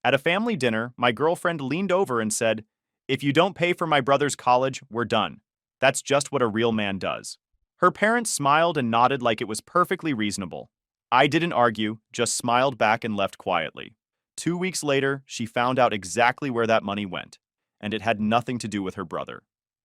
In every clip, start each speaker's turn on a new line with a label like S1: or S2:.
S1: At a family dinner, my girlfriend leaned over and said, "If you don't pay for my brother's college, we're done." That's just what a real man does. Her parents smiled and nodded like it was perfectly reasonable. I didn't argue, just smiled back and left quietly. 2 weeks later, she found out exactly where that money went, and it had nothing to do with her brother.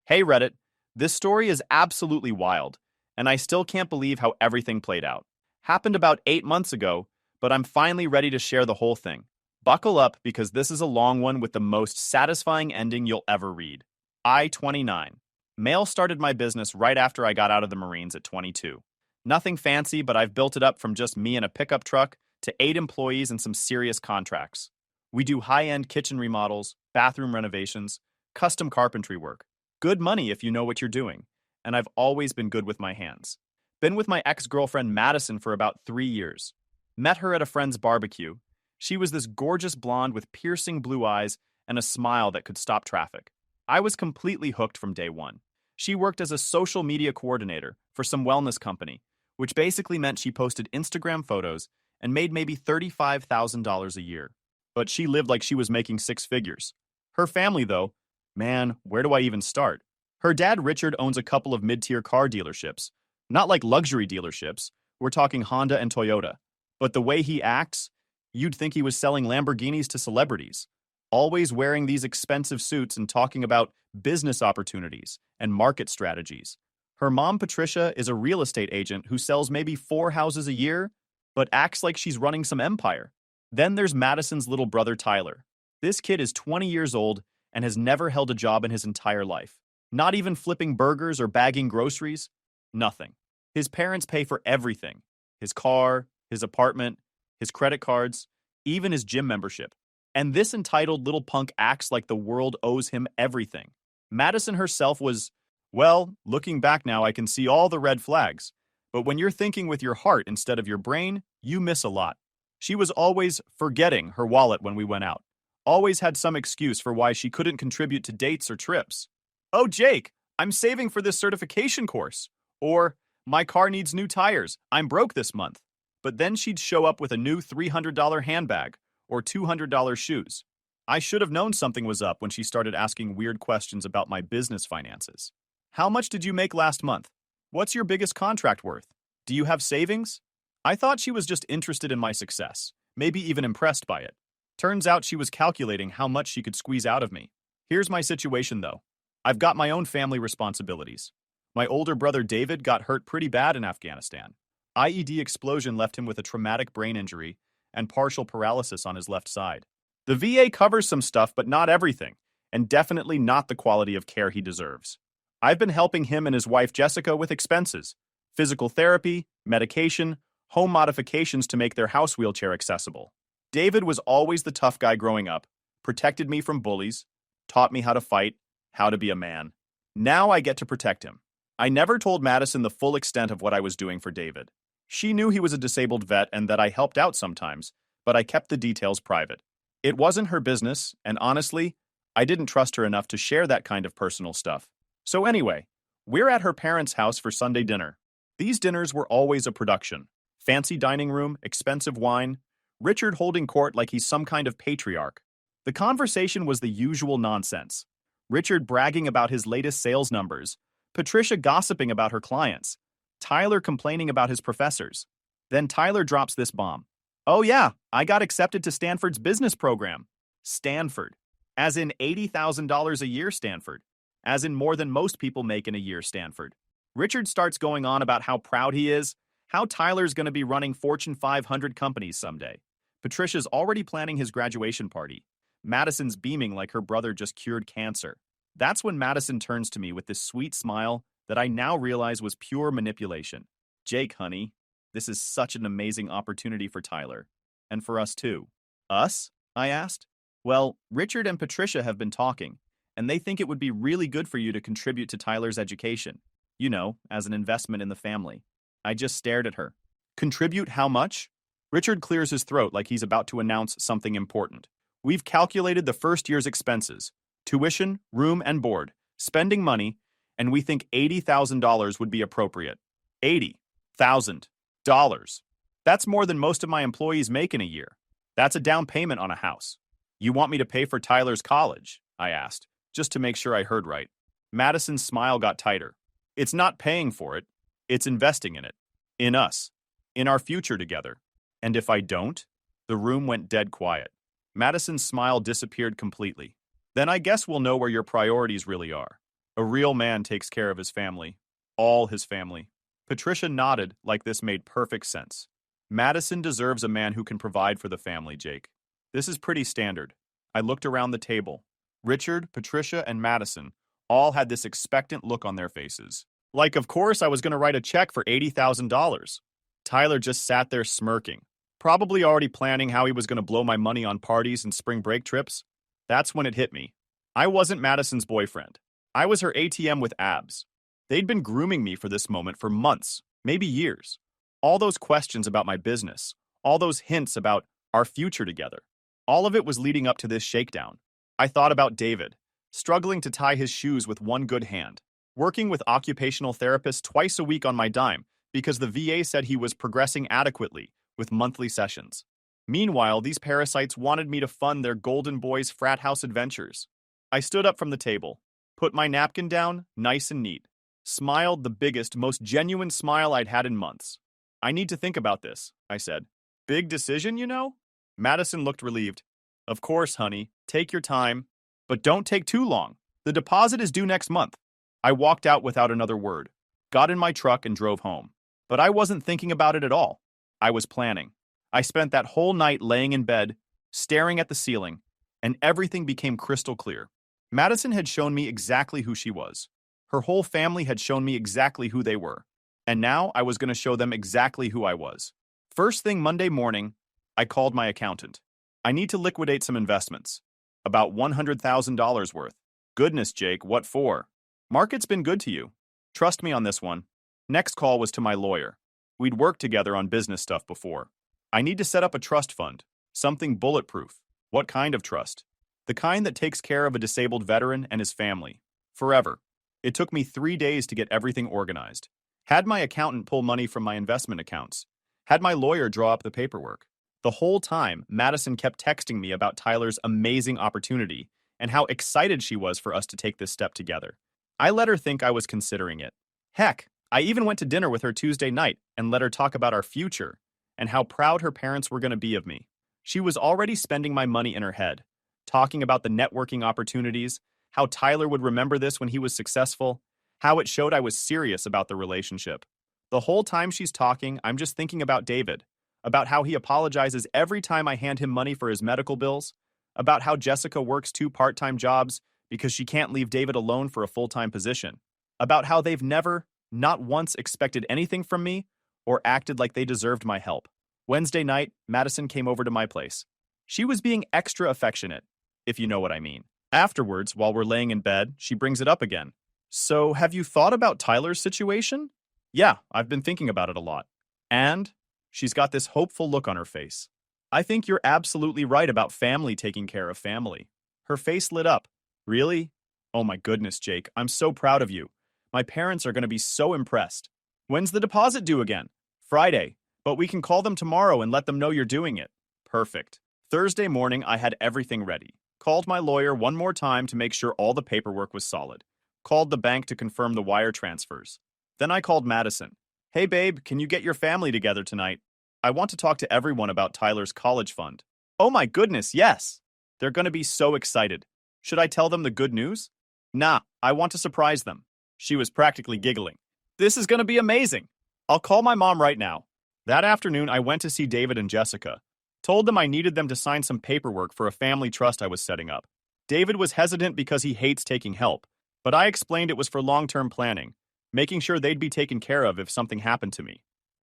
S1: Hey Reddit, this story is absolutely wild, and I still can't believe how everything played out. Happened about 8 months ago, but I'm finally ready to share the whole thing. Buckle up because this is a long one with the most satisfying ending you'll ever read. I-29. Mail started my business right after I got out of the Marines at 22. Nothing fancy, but I've built it up from just me and a pickup truck to 8 employees and some serious contracts. We do high-end kitchen remodels, bathroom renovations, custom carpentry work. Good money if you know what you're doing, and I've always been good with my hands. Been with my ex-girlfriend Madison for about 3 years. Met her at a friend's barbecue. She was this gorgeous blonde with piercing blue eyes and a smile that could stop traffic. I was completely hooked from day one. She worked as a social media coordinator for some wellness company, which basically meant she posted Instagram photos and made maybe $35,000 a year. But she lived like she was making six figures. Her family, though, man, where do I even start? Her dad, Richard, owns a couple of mid-tier car dealerships. Not like luxury dealerships, we're talking Honda and Toyota. But the way he acts, you'd think he was selling Lamborghinis to celebrities. Always wearing these expensive suits and talking about business opportunities and market strategies. Her mom, Patricia, is a real estate agent who sells maybe 4 houses a year, but acts like she's running some empire. Then there's Madison's little brother, Tyler. This kid is 20 years old and has never held a job in his entire life. Not even flipping burgers or bagging groceries. Nothing. His parents pay for everything. His car, his apartment, his credit cards, even his gym membership. And this entitled little punk acts like the world owes him everything. Madison herself was, well, looking back now, I can see all the red flags. But when you're thinking with your heart instead of your brain, you miss a lot. She was always forgetting her wallet when we went out. Always had some excuse for why she couldn't contribute to dates or trips. "Oh, Jake, I'm saving for this certification course." Or, "My car needs new tires. I'm broke this month." But then she'd show up with a new $300 handbag or $200 shoes. I should have known something was up when she started asking weird questions about my business finances. "How much did you make last month? What's your biggest contract worth? Do you have savings?" I thought she was just interested in my success, maybe even impressed by it. Turns out she was calculating how much she could squeeze out of me. Here's my situation, though. I've got my own family responsibilities. My older brother David got hurt pretty bad in Afghanistan. IED explosion left him with a traumatic brain injury and partial paralysis on his left side. The VA covers some stuff, but not everything, and definitely not the quality of care he deserves. I've been helping him and his wife Jessica with expenses, physical therapy, medication, home modifications to make their house wheelchair accessible. David was always the tough guy growing up, protected me from bullies, taught me how to fight, how to be a man. Now I get to protect him. I never told Madison the full extent of what I was doing for David. She knew he was a disabled vet and that I helped out sometimes, but I kept the details private. It wasn't her business, and honestly, I didn't trust her enough to share that kind of personal stuff. So anyway, we're at her parents' house for Sunday dinner. These dinners were always a production. Fancy dining room, expensive wine, Richard holding court like he's some kind of patriarch. The conversation was the usual nonsense. Richard bragging about his latest sales numbers, Patricia gossiping about her clients, Tyler complaining about his professors. Then Tyler drops this bomb. "Oh yeah, I got accepted to Stanford's business program." Stanford. As in $80,000 a year Stanford. As in more than most people make in a year Stanford. Richard starts going on about how proud he is, how Tyler's going to be running Fortune 500 companies someday. Patricia's already planning his graduation party. Madison's beaming like her brother just cured cancer. That's when Madison turns to me with this sweet smile that I now realize was pure manipulation. "Jake, honey, this is such an amazing opportunity for Tyler. And for us too." "Us?" I asked. "Well, Richard and Patricia have been talking, and they think it would be really good for you to contribute to Tyler's education. You know, as an investment in the family." I just stared at her. "Contribute how much?" Richard clears his throat like he's about to announce something important. "We've calculated the first year's expenses, tuition, room, and board, spending money, and we think $80,000 would be appropriate." $80,000. That's more than most of my employees make in a year. That's a down payment on a house. You want me to pay for Tyler's college? I asked, just to make sure I heard right. Madison's smile got tighter. It's not paying for it, it's investing in it. In us. In our future together. And if I don't? The room went dead quiet. Madison's smile disappeared completely. Then I guess we'll know where your priorities really are. A real man takes care of his family. All his family. Patricia nodded like this made perfect sense. Madison deserves a man who can provide for the family, Jake. This is pretty standard. I looked around the table. Richard, Patricia, and Madison all had this expectant look on their faces. Like, of course, I was going to write a check for $80,000. Tyler just sat there smirking, probably already planning how he was going to blow my money on parties and spring break trips. That's when it hit me. I wasn't Madison's boyfriend. I was her ATM with abs. They'd been grooming me for this moment for months, maybe years. All those questions about my business, all those hints about our future together. All of it was leading up to this shakedown. I thought about David, struggling to tie his shoes with one good hand, working with occupational therapists twice a week on my dime because the VA said he was progressing adequately with monthly sessions. Meanwhile, these parasites wanted me to fund their Golden Boys frat house adventures. I stood up from the table, put my napkin down, nice and neat, smiled the biggest, most genuine smile I'd had in months. I need to think about this, I said. Big decision, you know? Madison looked relieved. Of course, honey. Take your time. But don't take too long. The deposit is due next month. I walked out without another word, got in my truck and drove home. But I wasn't thinking about it at all. I was planning. I spent that whole night laying in bed, staring at the ceiling, and everything became crystal clear. Madison had shown me exactly who she was. Her whole family had shown me exactly who they were. And now I was going to show them exactly who I was. First thing Monday morning, I called my accountant. I need to liquidate some investments. About $100,000 worth. Goodness, Jake, what for? Market's been good to you. Trust me on this one. Next call was to my lawyer. We'd worked together on business stuff before. I need to set up a trust fund. Something bulletproof. What kind of trust? The kind that takes care of a disabled veteran and his family. Forever. It took me 3 days to get everything organized. Had my accountant pull money from my investment accounts. Had my lawyer draw up the paperwork. The whole time, Madison kept texting me about Tyler's amazing opportunity and how excited she was for us to take this step together. I let her think I was considering it. Heck, I even went to dinner with her Tuesday night and let her talk about our future and how proud her parents were going to be of me. She was already spending my money in her head, talking about the networking opportunities, how Tyler would remember this when he was successful, how it showed I was serious about the relationship. The whole time she's talking, I'm just thinking about David, about how he apologizes every time I hand him money for his medical bills, about how Jessica works 2 part-time jobs because she can't leave David alone for a full-time position, about how they've never, not once, expected anything from me or acted like they deserved my help. Wednesday night, Madison came over to my place. She was being extra affectionate, if you know what I mean. Afterwards, while we're laying in bed, she brings it up again. So, have you thought about Tyler's situation? Yeah, I've been thinking about it a lot. And she's got this hopeful look on her face. I think you're absolutely right about family taking care of family. Her face lit up. Really? Oh my goodness, Jake, I'm so proud of you. My parents are going to be so impressed. When's the deposit due again? Friday, but we can call them tomorrow and let them know you're doing it. Perfect. Thursday morning, I had everything ready. Called my lawyer one more time to make sure all the paperwork was solid. Called the bank to confirm the wire transfers. Then I called Madison. Hey babe, can you get your family together tonight? I want to talk to everyone about Tyler's college fund. Oh my goodness, yes! They're going to be so excited. Should I tell them the good news? Nah, I want to surprise them. She was practically giggling. This is going to be amazing. I'll call my mom right now. That afternoon, I went to see David and Jessica. Told them I needed them to sign some paperwork for a family trust I was setting up. David was hesitant because he hates taking help, but I explained it was for long-term planning, making sure they'd be taken care of if something happened to me.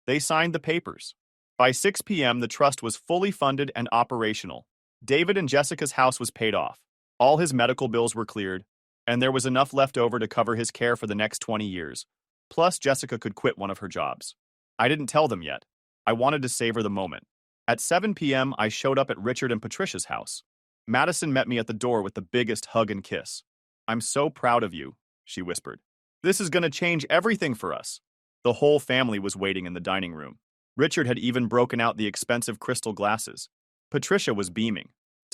S1: They signed the papers. By 6 p.m., the trust was fully funded and operational. David and Jessica's house was paid off. All his medical bills were cleared, and there was enough left over to cover his care for the next 20 years. Plus, Jessica could quit one of her jobs. I didn't tell them yet. I wanted to savor the moment. At 7 p.m., I showed up at Richard and Patricia's house. Madison met me at the door with the biggest hug and kiss. I'm so proud of you, she whispered. This is going to change everything for us. The whole family was waiting in the dining room. Richard had even broken out the expensive crystal glasses. Patricia was beaming.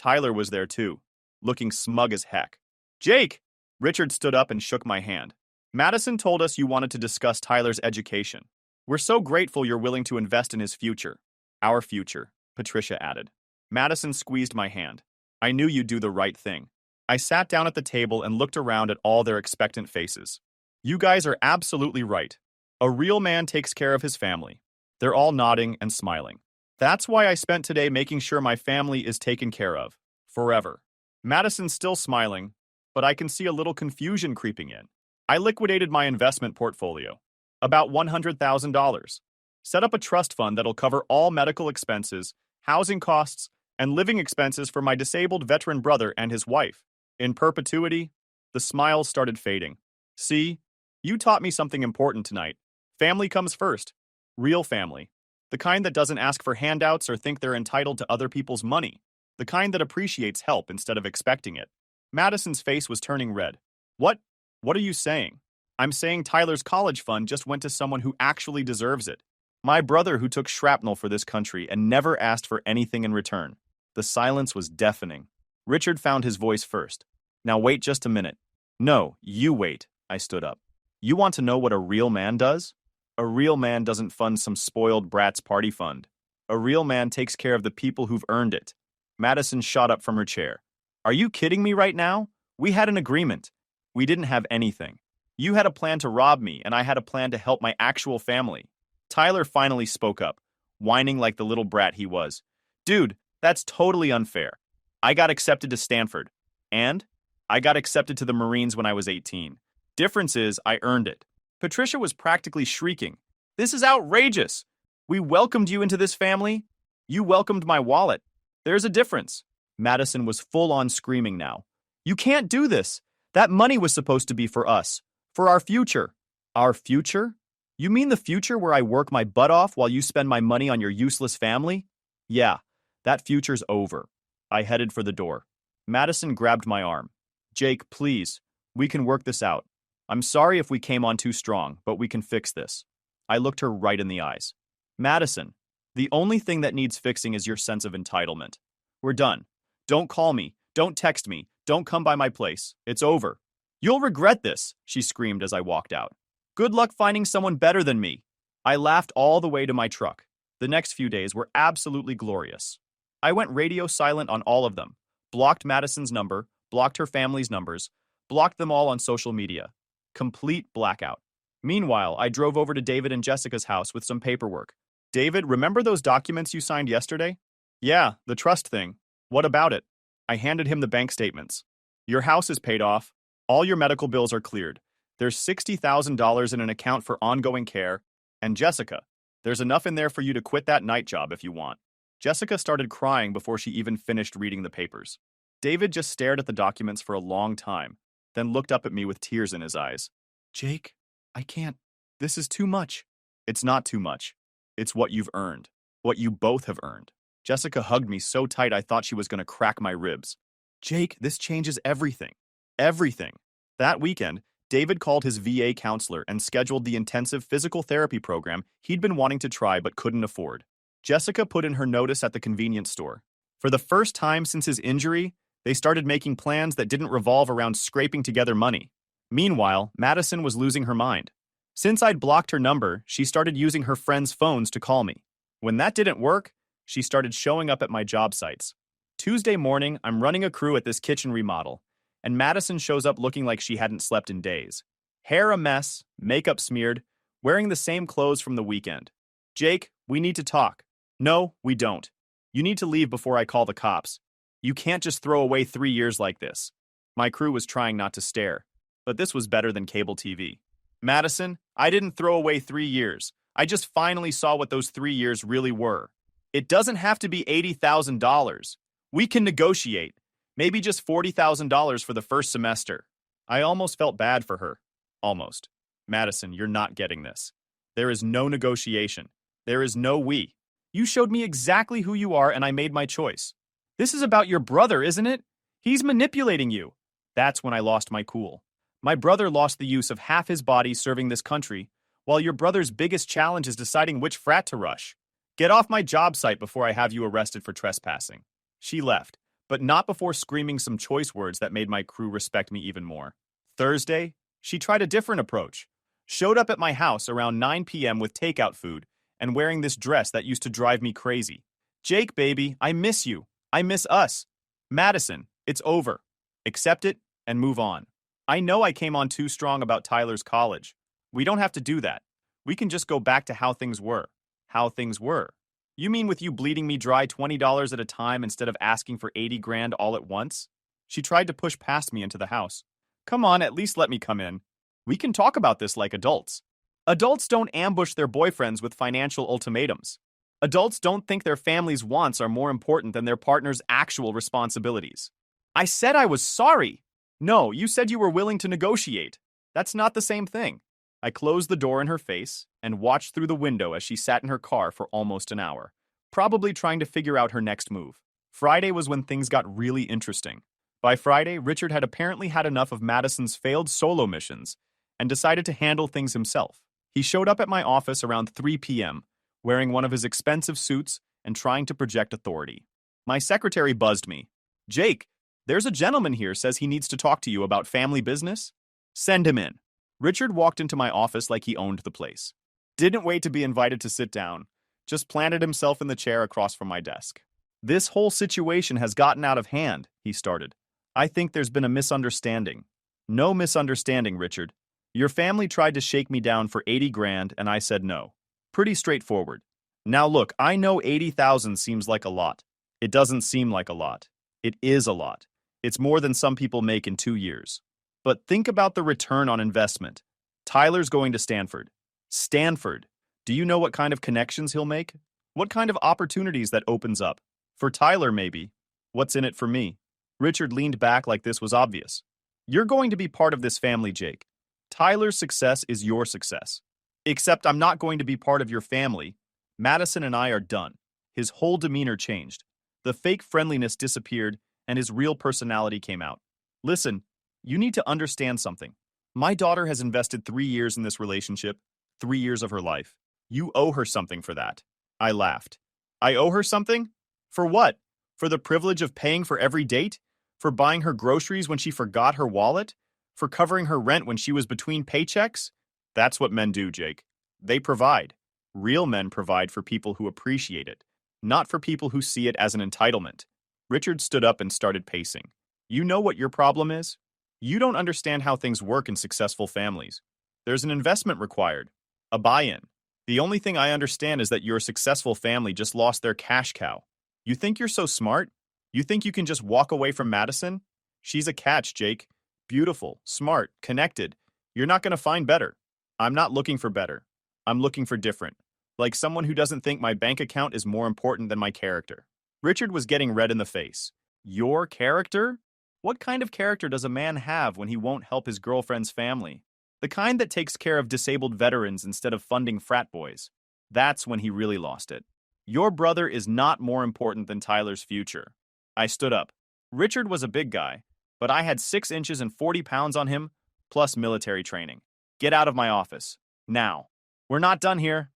S1: Tyler was there too, looking smug as heck. Jake! Richard stood up and shook my hand. Madison told us you wanted to discuss Tyler's education. We're so grateful you're willing to invest in his future. Our future, Patricia added. Madison squeezed my hand. I knew you'd do the right thing. I sat down at the table and looked around at all their expectant faces. You guys are absolutely right. A real man takes care of his family. They're all nodding and smiling. That's why I spent today making sure my family is taken care of. Forever. Madison's still smiling, but I can see a little confusion creeping in. I liquidated my investment portfolio. About $100,000. Set up a trust fund that'll cover all medical expenses, housing costs, and living expenses for my disabled veteran brother and his wife. In perpetuity, the smiles started fading. See, you taught me something important tonight. Family comes first. Real family. The kind that doesn't ask for handouts or think they're entitled to other people's money. The kind that appreciates help instead of expecting it. Madison's face was turning red. What? What are you saying? I'm saying Tyler's college fund just went to someone who actually deserves it. My brother who took shrapnel for this country and never asked for anything in return. The silence was deafening. Richard found his voice first. Now wait just a minute. No, you wait. I stood up. You want to know what a real man does? A real man doesn't fund some spoiled brat's party fund. A real man takes care of the people who've earned it. Madison shot up from her chair. Are you kidding me right now? We had an agreement. We didn't have anything. You had a plan to rob me, and I had a plan to help my actual family. Tyler finally spoke up, whining like the little brat he was. Dude, that's totally unfair. I got accepted to Stanford. And? I got accepted to the Marines when I was 18. Difference is, I earned it. Patricia was practically shrieking. This is outrageous. We welcomed you into this family. You welcomed my wallet. There's a difference. Madison was full on screaming now. You can't do this. That money was supposed to be for us. For our future. Our future? You mean the future where I work my butt off while you spend my money on your useless family? Yeah, that future's over. I headed for the door. Madison grabbed my arm. Jake, please. We can work this out. I'm sorry if we came on too strong, but we can fix this. I looked her right in the eyes. Madison, the only thing that needs fixing is your sense of entitlement. We're done. Don't call me. Don't text me. Don't come by my place. It's over. You'll regret this, she screamed as I walked out. Good luck finding someone better than me. I laughed all the way to my truck. The next few days were absolutely glorious. I went radio silent on all of them, blocked Madison's number, blocked her family's numbers, blocked them all on social media. Complete blackout. Meanwhile, I drove over to David and Jessica's house with some paperwork. David, remember those documents you signed yesterday? Yeah, the trust thing. What about it? I handed him the bank statements. Your house is paid off. All your medical bills are cleared. There's $60,000 in an account for ongoing care. And Jessica, there's enough in there for you to quit that night job if you want. Jessica started crying before she even finished reading the papers. David just stared at the documents for a long time, then looked up at me with tears in his eyes. Jake, I can't. This is too much. It's not too much. It's what you've earned. What you both have earned. Jessica hugged me so tight I thought she was going to crack my ribs. Jake, this changes everything. Everything. That weekend, David called his VA counselor and scheduled the intensive physical therapy program he'd been wanting to try but couldn't afford. Jessica put in her notice at the convenience store. For the first time since his injury, they started making plans that didn't revolve around scraping together money. Meanwhile, Madison was losing her mind. Since I'd blocked her number, she started using her friends' phones to call me. When that didn't work, she started showing up at my job sites. Tuesday morning, I'm running a crew at this kitchen remodel, and Madison shows up looking like she hadn't slept in days. Hair a mess, makeup smeared, wearing the same clothes from the weekend. Jake, we need to talk. No, we don't. You need to leave before I call the cops. You can't just throw away 3 years like this. My crew was trying not to stare, but this was better than cable TV. Madison, I didn't throw away 3 years. I just finally saw what those 3 years really were. It doesn't have to be $80,000. We can negotiate. Maybe just $40,000 for the first semester. I almost felt bad for her. Almost. Madison, you're not getting this. There is no negotiation. There is no we. You showed me exactly who you are and I made my choice. This is about your brother, isn't it? He's manipulating you. That's when I lost my cool. My brother lost the use of half his body serving this country, while your brother's biggest challenge is deciding which frat to rush. Get off my job site before I have you arrested for trespassing. She left, but not before screaming some choice words that made my crew respect me even more. Thursday, she tried a different approach. Showed up at my house around 9 p.m. with takeout food and wearing this dress that used to drive me crazy. Jake, baby, I miss you. I miss us. Madison, it's over. Accept it and move on. I know I came on too strong about Tyler's college. We don't have to do that. We can just go back to how things were. How things were. You mean with you bleeding me dry $20 at a time instead of asking for 80 grand all at once? She tried to push past me into the house. Come on, at least let me come in. We can talk about this like adults. Adults don't ambush their boyfriends with financial ultimatums. Adults don't think their family's wants are more important than their partner's actual responsibilities. I said I was sorry. No, you said you were willing to negotiate. That's not the same thing. I closed the door in her face and watched through the window as she sat in her car for almost an hour, probably trying to figure out her next move. Friday was when things got really interesting. By Friday, Richard had apparently had enough of Madison's failed solo missions and decided to handle things himself. He showed up at my office around 3 p.m., wearing one of his expensive suits and trying to project authority. My secretary buzzed me. Jake, there's a gentleman here says he needs to talk to you about family business. Send him in. Richard walked into my office like he owned the place. Didn't wait to be invited to sit down, just planted himself in the chair across from my desk. This whole situation has gotten out of hand, he started. I think there's been a misunderstanding. No misunderstanding, Richard. Your family tried to shake me down for 80 grand and I said no. Pretty straightforward. Now look, I know 80,000 seems like a lot. It doesn't seem like a lot. It is a lot. It's more than some people make in 2 years. But think about the return on investment. Tyler's going to Stanford. Stanford. Do you know what kind of connections he'll make? What kind of opportunities that opens up? For Tyler, maybe. What's in it for me? Richard leaned back like this was obvious. You're going to be part of this family, Jake. Tyler's success is your success. Except I'm not going to be part of your family. Madison and I are done. His whole demeanor changed. The fake friendliness disappeared and his real personality came out. Listen, you need to understand something. My daughter has invested 3 years in this relationship, 3 years of her life. You owe her something for that. I laughed. I owe her something? For what? For the privilege of paying for every date? For buying her groceries when she forgot her wallet? For covering her rent when she was between paychecks? That's what men do, Jake. They provide. Real men provide for people who appreciate it, not for people who see it as an entitlement. Richard stood up and started pacing. You know what your problem is? You don't understand how things work in successful families. There's an investment required, a buy-in. The only thing I understand is that your successful family just lost their cash cow. You think you're so smart? You think you can just walk away from Madison? She's a catch, Jake. Beautiful, smart, connected. You're not going to find better. I'm not looking for better. I'm looking for different. Like someone who doesn't think my bank account is more important than my character. Richard was getting red in the face. Your character? What kind of character does a man have when he won't help his girlfriend's family? The kind that takes care of disabled veterans instead of funding frat boys. That's when he really lost it. Your brother is not more important than Tyler's future. I stood up. Richard was a big guy, but I had 6 inches and 40 pounds on him, plus military training. Get out of my office. Now. We're not done here.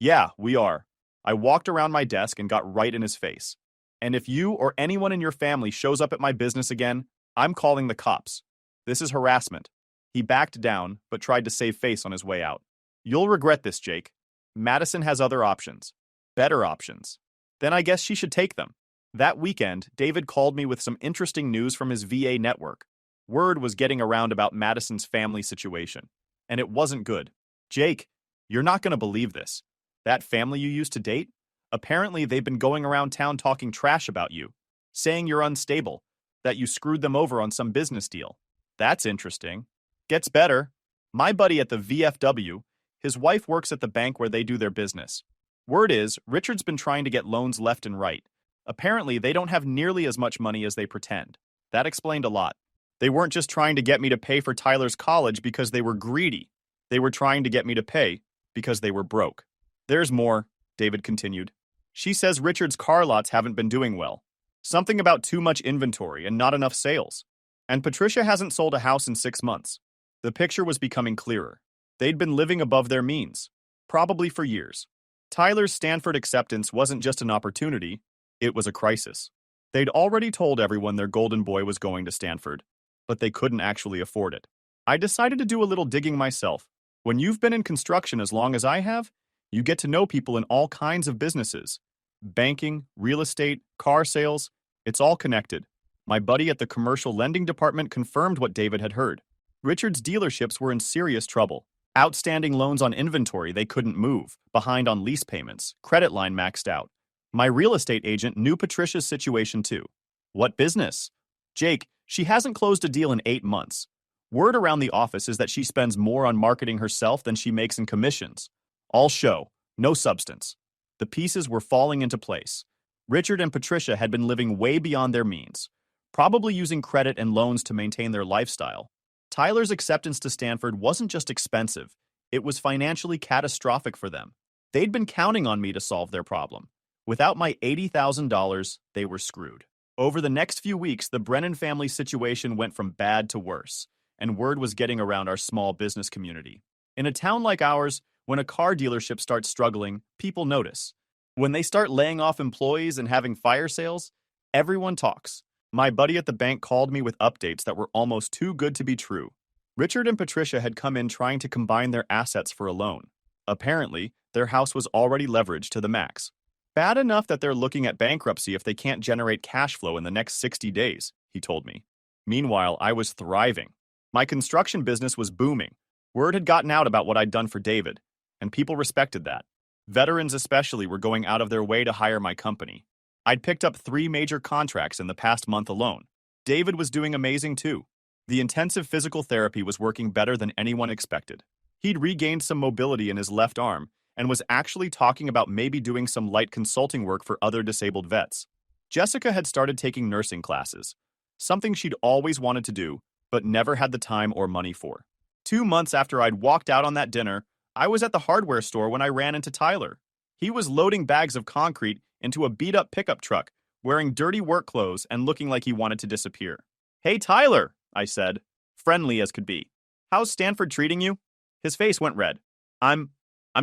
S1: Yeah, we are. I walked around my desk and got right in his face. And if you or anyone in your family shows up at my business again, I'm calling the cops. This is harassment. He backed down, but tried to save face on his way out. You'll regret this, Jake. Madison has other options. Better options. Then I guess she should take them. That weekend, David called me with some interesting news from his VA network. Word was getting around about Madison's family situation. And it wasn't good. Jake, you're not going to believe this. That family you used to date? Apparently, they've been going around town talking trash about you, saying you're unstable, that you screwed them over on some business deal. That's interesting. Gets better. My buddy at the VFW, his wife works at the bank where they do their business. Word is, Richard's been trying to get loans left and right. Apparently, they don't have nearly as much money as they pretend. That explained a lot. They weren't just trying to get me to pay for Tyler's college because they were greedy. They were trying to get me to pay because they were broke. There's more, David continued. She says Richard's car lots haven't been doing well. Something about too much inventory and not enough sales. And Patricia hasn't sold a house in 6 months. The picture was becoming clearer. They'd been living above their means, probably for years. Tyler's Stanford acceptance wasn't just an opportunity, it was a crisis. They'd already told everyone their golden boy was going to Stanford, but they couldn't actually afford it. I decided to do a little digging myself. When you've been in construction as long as I have, you get to know people in all kinds of businesses. Banking, real estate, car sales, it's all connected. My buddy at the commercial lending department confirmed what David had heard. Richard's dealerships were in serious trouble. Outstanding loans on inventory they couldn't move, behind on lease payments, credit line maxed out. My real estate agent knew Patricia's situation too. What business? Jake, she hasn't closed a deal in 8 months. Word around the office is that she spends more on marketing herself than she makes in commissions. All show, no substance. The pieces were falling into place. Richard and Patricia had been living way beyond their means, probably using credit and loans to maintain their lifestyle. Tyler's acceptance to Stanford wasn't just expensive, it was financially catastrophic for them. They'd been counting on me to solve their problem. Without my $80,000, they were screwed. Over the next few weeks, the Brennan family situation went from bad to worse, and word was getting around our small business community. In a town like ours, when a car dealership starts struggling, people notice. When they start laying off employees and having fire sales, everyone talks. My buddy at the bank called me with updates that were almost too good to be true. Richard and Patricia had come in trying to combine their assets for a loan. Apparently, their house was already leveraged to the max. Bad enough that they're looking at bankruptcy if they can't generate cash flow in the next 60 days, he told me. Meanwhile, I was thriving. My construction business was booming. Word had gotten out about what I'd done for David, and people respected that. Veterans especially were going out of their way to hire my company. I'd picked up 3 major contracts in the past month alone. David was doing amazing too. The intensive physical therapy was working better than anyone expected. He'd regained some mobility in his left arm and was actually talking about maybe doing some light consulting work for other disabled vets. Jessica had started taking nursing classes, something she'd always wanted to do, but never had the time or money for. 2 months after I'd walked out on that dinner, I was at the hardware store when I ran into Tyler. He was loading bags of concrete into a beat-up pickup truck, wearing dirty work clothes and looking like he wanted to disappear. "Hey, Tyler," I said, friendly as could be. "How's Stanford treating you?" His face went red. I'm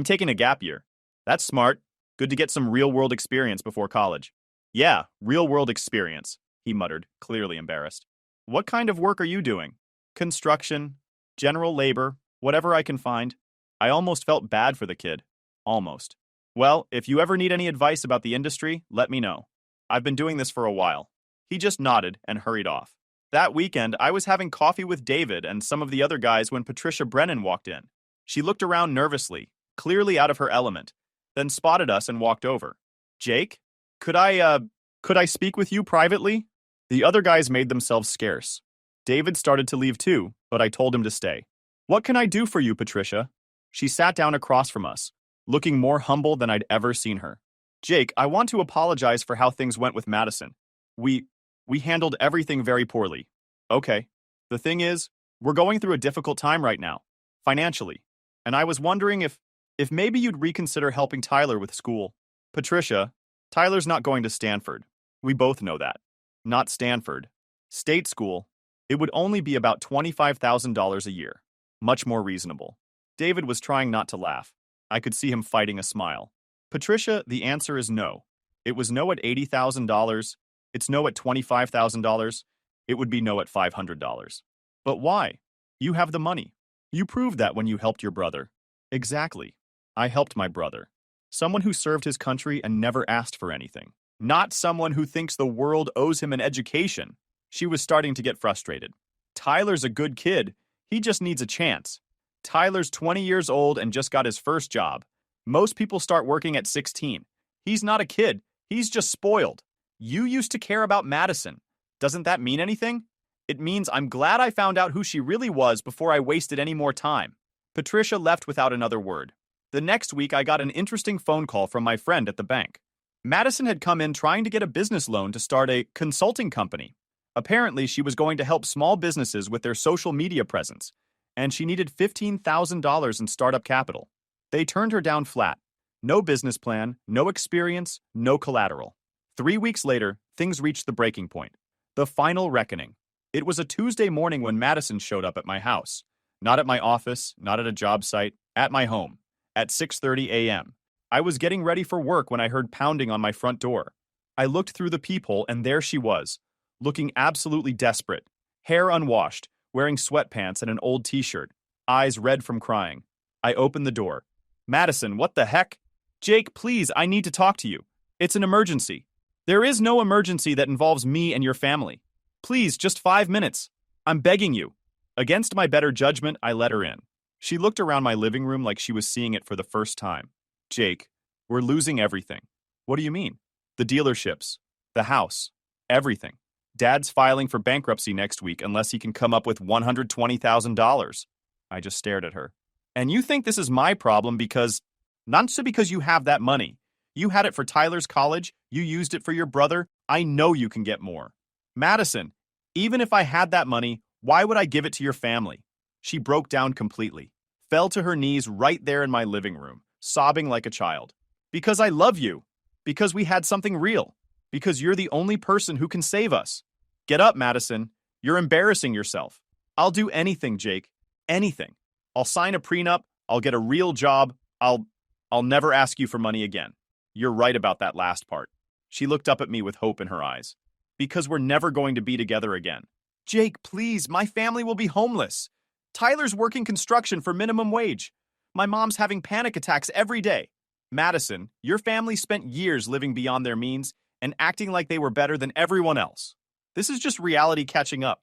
S1: taking a gap year." "That's smart. Good to get some real-world experience before college." "Yeah, real-world experience," he muttered, clearly embarrassed. "What kind of work are you doing?" "Construction, general labor, whatever I can find." I almost felt bad for the kid. Almost. "Well, if you ever need any advice about the industry, let me know. I've been doing this for a while." He just nodded and hurried off. That weekend, I was having coffee with David and some of the other guys when Patricia Brennan walked in. She looked around nervously, clearly out of her element, then spotted us and walked over. "Jake, could I speak with you privately?" The other guys made themselves scarce. David started to leave too, but I told him to stay. "What can I do for you, Patricia?" She sat down across from us, looking more humble than I'd ever seen her. "Jake, I want to apologize for how things went with Madison. We handled everything very poorly." "Okay. The thing is, we're going through a difficult time right now, financially, and I was wondering if maybe you'd reconsider helping Tyler with school." "Patricia, Tyler's not going to Stanford. We both know that. Not Stanford. State school. It would only be about $25,000 a year. Much more reasonable." David was trying not to laugh. I could see him fighting a smile. "Patricia, the answer is no. It was no at $80,000. It's no at $25,000. It would be no at $500. "But why? You have the money. You proved that when you helped your brother." "Exactly. I helped my brother. Someone who served his country and never asked for anything. Not someone who thinks the world owes him an education." She was starting to get frustrated. "Tyler's a good kid. He just needs a chance. Tyler's 20 years old and just got his first job. Most people start working at 16. He's not a kid. He's just spoiled. You used to care about Madison. Doesn't that mean anything? It means I'm glad I found out who she really was before I wasted any more time." Patricia left without another word. The next week, I got an interesting phone call from my friend at the bank. Madison had come in trying to get a business loan to start a consulting company. Apparently, she was going to help small businesses with their social media presence, and she needed $15,000 in startup capital. They turned her down flat. No business plan, no experience, no collateral. 3 weeks later, things reached the breaking point. The final reckoning. It was a Tuesday morning when Madison showed up at my house. Not at my office, not at a job site, at my home. At 6:30 a.m. I was getting ready for work when I heard pounding on my front door. I looked through the peephole and there she was, looking absolutely desperate, hair unwashed, wearing sweatpants and an old t-shirt, eyes red from crying. I opened the door. Madison, what the heck? Jake, please, I need to talk to you. It's an emergency. There is no emergency that involves me and your family. Please, just 5 minutes. I'm begging you. Against my better judgment, I let her in. She looked around my living room like she was seeing it for the first time. Jake, we're losing everything. What do you mean? The dealerships, the house, everything. Dad's filing for bankruptcy next week unless he can come up with $120,000. I just stared at her. And you think this is my problem because, not so because you have that money. You had it for Tyler's college, you used it for your brother, I know you can get more. Madison, even if I had that money, why would I give it to your family? She broke down completely, fell to her knees right there in my living room, sobbing like a child. Because I love you. Because we had something real. Because you're the only person who can save us. Get up, Madison. You're embarrassing yourself. I'll do anything, Jake. Anything. I'll sign a prenup. I'll get a real job. I'll never ask you for money again. You're right about that last part. She looked up at me with hope in her eyes. Because we're never going to be together again. Jake, please, my family will be homeless. Tyler's working construction for minimum wage. My mom's having panic attacks every day. Madison, your family spent years living beyond their means and acting like they were better than everyone else. This is just reality catching up.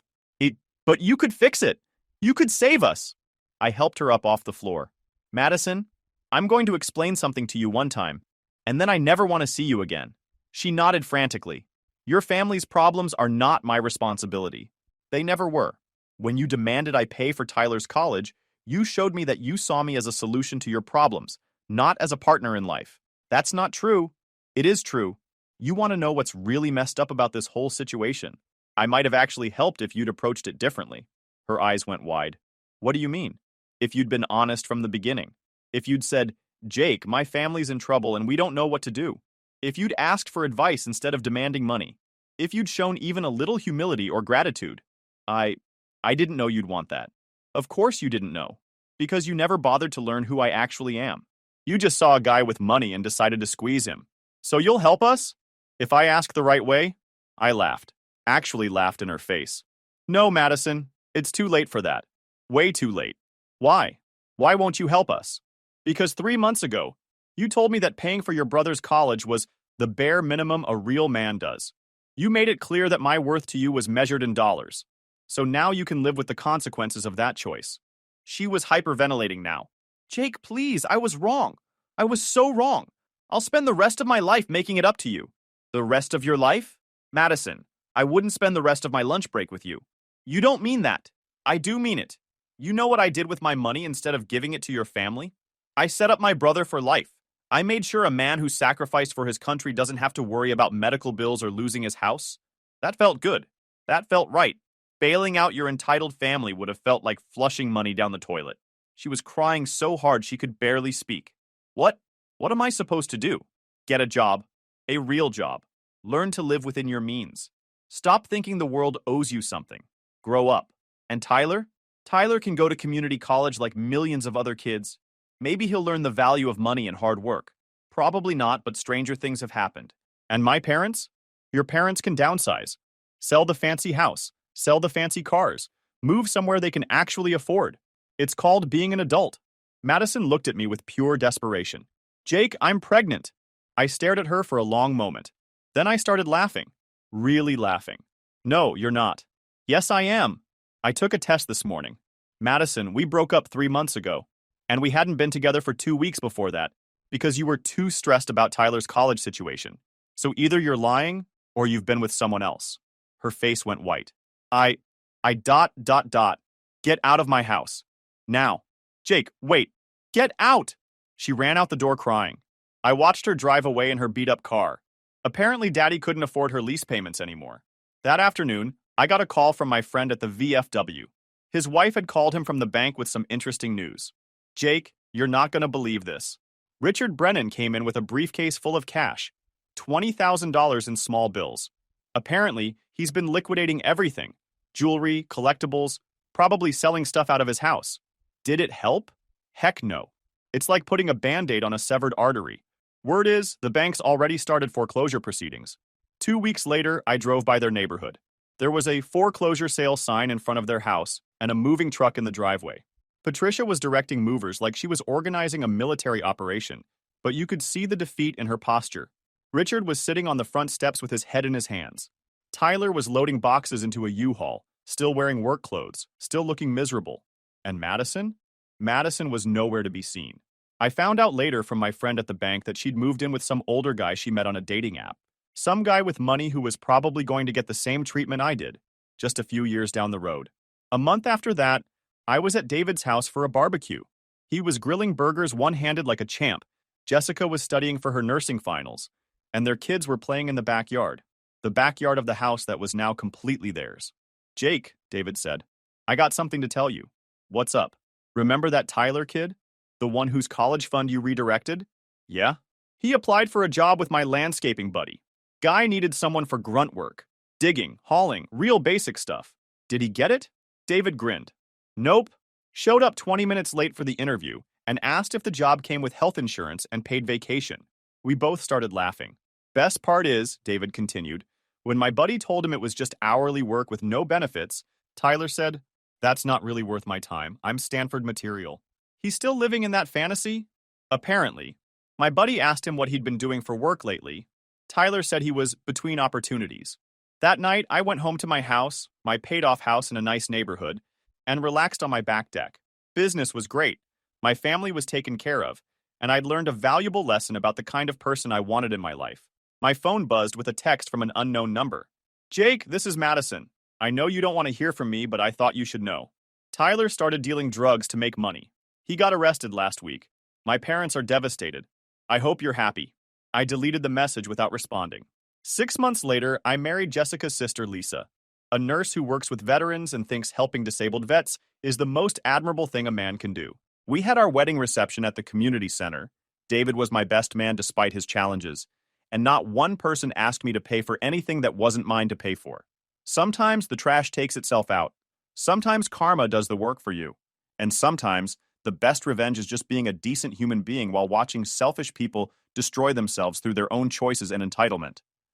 S1: But you could fix it. You could save us. I helped her up off the floor. Madison, I'm going to explain something to you one time, and then I never want to see you again. She nodded frantically. Your family's problems are not my responsibility. They never were. When you demanded I pay for Tyler's college, you showed me that you saw me as a solution to your problems, not as a partner in life. That's not true. It is true. You want to know what's really messed up about this whole situation? I might have actually helped if you'd approached it differently. Her eyes went wide. What do you mean? If you'd been honest from the beginning. If you'd said, Jake, my family's in trouble and we don't know what to do. If you'd asked for advice instead of demanding money. If you'd shown even a little humility or gratitude. I didn't know you'd want that. Of course you didn't know. Because you never bothered to learn who I actually am. You just saw a guy with money and decided to squeeze him. So you'll help us? If I ask the right way? I laughed. Actually laughed in her face. No, Madison. It's too late for that. Way too late. Why? Why won't you help us? Because 3 months ago, you told me that paying for your brother's college was the bare minimum a real man does. You made it clear that my worth to you was measured in dollars. So now you can live with the consequences of that choice. She was hyperventilating now. Jake, please, I was wrong. I was so wrong. I'll spend the rest of my life making it up to you. The rest of your life? Madison, I wouldn't spend the rest of my lunch break with you. You don't mean that. I do mean it. You know what I did with my money instead of giving it to your family? I set up my brother for life. I made sure a man who sacrificed for his country doesn't have to worry about medical bills or losing his house. That felt good. That felt right. Bailing out your entitled family would have felt like flushing money down the toilet. She was crying so hard she could barely speak. What? What am I supposed to do? Get a job. A real job. Learn to live within your means. Stop thinking the world owes you something. Grow up. And Tyler? Tyler can go to community college like millions of other kids. Maybe he'll learn the value of money and hard work. Probably not, but stranger things have happened. And my parents? Your parents can downsize. Sell the fancy house. Sell the fancy cars. Move somewhere they can actually afford. It's called being an adult. Madison looked at me with pure desperation. Jake, I'm pregnant. I stared at her for a long moment. Then I started laughing. Really laughing. No, you're not. Yes, I am. I took a test this morning. Madison, we broke up 3 months ago. And we hadn't been together for 2 weeks before that. Because you were too stressed about Tyler's college situation. So either you're lying, or you've been with someone else. Her face went white. I. Get out of my house. Now. Jake, wait. Get out! She ran out the door crying. I watched her drive away in her beat-up car. Apparently, Daddy couldn't afford her lease payments anymore. That afternoon, I got a call from my friend at the VFW. His wife had called him from the bank with some interesting news. Jake, you're not going to believe this. Richard Brennan came in with a briefcase full of cash. $20,000 in small bills. Apparently, he's been liquidating everything. Jewelry, collectibles, probably selling stuff out of his house. Did it help? Heck no. It's like putting a Band-Aid on a severed artery. Word is, the bank's already started foreclosure proceedings. 2 weeks later, I drove by their neighborhood. There was a foreclosure sale sign in front of their house and a moving truck in the driveway. Patricia was directing movers like she was organizing a military operation, but you could see the defeat in her posture. Richard was sitting on the front steps with his head in his hands. Tyler was loading boxes into a U-Haul, still wearing work clothes, still looking miserable. And Madison? Madison was nowhere to be seen. I found out later from my friend at the bank that she'd moved in with some older guy she met on a dating app. Some guy with money who was probably going to get the same treatment I did, just a few years down the road. A month after that, I was at David's house for a barbecue. He was grilling burgers one-handed like a champ. Jessica was studying for her nursing finals, and their kids were playing in the backyard of the house that was now completely theirs. Jake, David said, I got something to tell you. What's up? Remember that Tyler kid? The one whose college fund you redirected? Yeah? He applied for a job with my landscaping buddy. Guy needed someone for grunt work. Digging, hauling, real basic stuff. Did he get it? David grinned. Nope. Showed up 20 minutes late for the interview and asked if the job came with health insurance and paid vacation. We both started laughing. Best part is, David continued, when my buddy told him it was just hourly work with no benefits, Tyler said, that's not really worth my time. I'm Stanford material. He's still living in that fantasy? Apparently. My buddy asked him what he'd been doing for work lately. Tyler said he was between opportunities. That night, I went home to my house, my paid-off house in a nice neighborhood, and relaxed on my back deck. Business was great. My family was taken care of, and I'd learned a valuable lesson about the kind of person I wanted in my life. My phone buzzed with a text from an unknown number. Jake, this is Madison. I know you don't want to hear from me, but I thought you should know. Tyler started dealing drugs to make money. He got arrested last week. My parents are devastated. I hope you're happy. I deleted the message without responding. 6 months later, I married Jessica's sister, Lisa, a nurse who works with veterans and thinks helping disabled vets is the most admirable thing a man can do. We had our wedding reception at the community center. David was my best man despite his challenges, and not one person asked me to pay for anything that wasn't mine to pay for. Sometimes the trash takes itself out. Sometimes karma does the work for you. And sometimes the best revenge is just being a decent human being while watching selfish people destroy themselves through their own choices and entitlement.